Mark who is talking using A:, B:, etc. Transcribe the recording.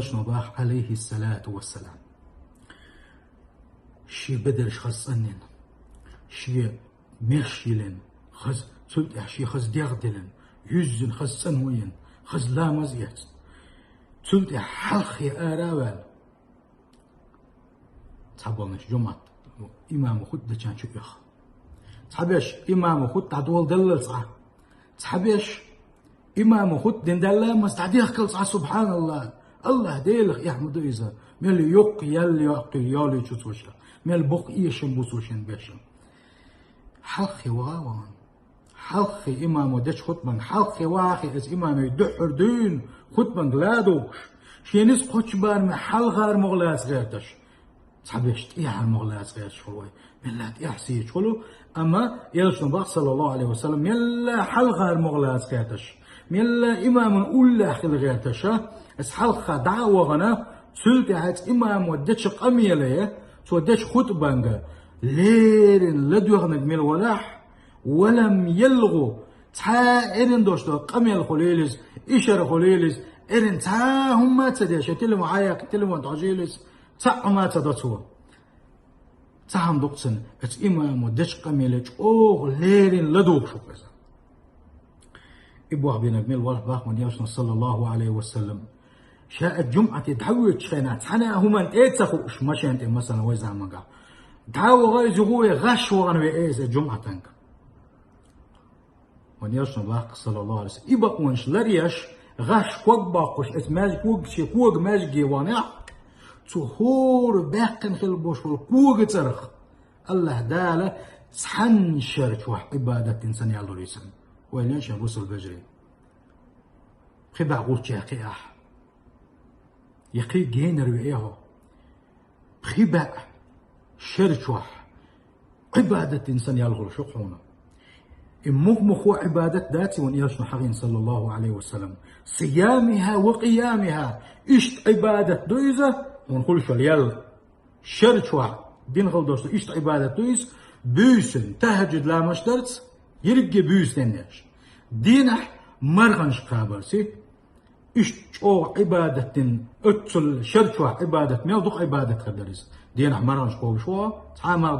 A: نباح عليه الصلاة والسلام شي بدرش خص أنين شي ميرشيلن خز سلت شي خز ديغدلن يزن خز سنوين خز لا مزيت سلت حلخي آراوال تحبونش جمعت إمام خد دجان شو يخ تحبش إمام خد تعدول دلل صح تحبش إمام خد دين دلل مستعديخ كل صح سبحان الله الله ديلخ يحمد إذا مل يق يلي يقتل يالي تشوشا مل بق إيشن بوسوشن بيشن حلخي واوان حلخي إمام دش خطبان حلخي واخي إز إمام يدحر دين خطبان غلادوش شينيس قوشبان من حلغار مغلاس غيرتش تحبشت إيه المغلاس غير شوي ملات إحسي شولو أما يلشن بق صلى الله عليه وسلم يلا حلغار مغلاس غيرتش يلا إمام أولا خل غيرتش اس حلقة دعوة غنا سلت هات إمام ودتش قميلة ودتش خطبانجا ليرن لدوغنك ميل ولاح ولم يلغوا تا إرن دوشتو قميل خليلز إشار خليلز إرن تا هم تديش تلمو عايق تلمو تعجيلز تا ما تدتوا تا هم دوكسن اس إمام ودتش قميلة أوه ليرن لدوغ شو كذا إبوه بينك ميل ولاح باخ من يوسنا صلى الله عليه وسلم شاء الجمعة تحوي شينات حنا هما إيتسخوش ماشي أنت مثلا ويزع مقع دعوة غير زغوي غش وغن وإيز الجمعة تنك ونيرشن باق صلى الله عليه وسلم إبق ونش لريش غش كوك باقوش اسماج كوك شي كوك ماجي وانع تهور باقن خلبوش والكوك ترخ الله دالة سحن شرك وح عبادة إنسان يالله ريسن ويليش الرسل بجري خبع غوش ياقي أح يقي جينر وإيهو خبع شرشوح عبادة إنسان يالغر شقونا مخو عبادة ذاتي ونيرشن حقين صلى الله عليه وسلم صيامها وقيامها إشت عبادة دويزة ونقول شو اليال شرشوح دين غلدوش إشت عبادة دويز بيسن تهجد لا مشترت يرقى بيسن نيش دينح مرغنش قابرسي إشتو عبادة أتصل شرشوح عبادة ميودق عبادة خدريس دينح مرغنش قوبشوا تعامل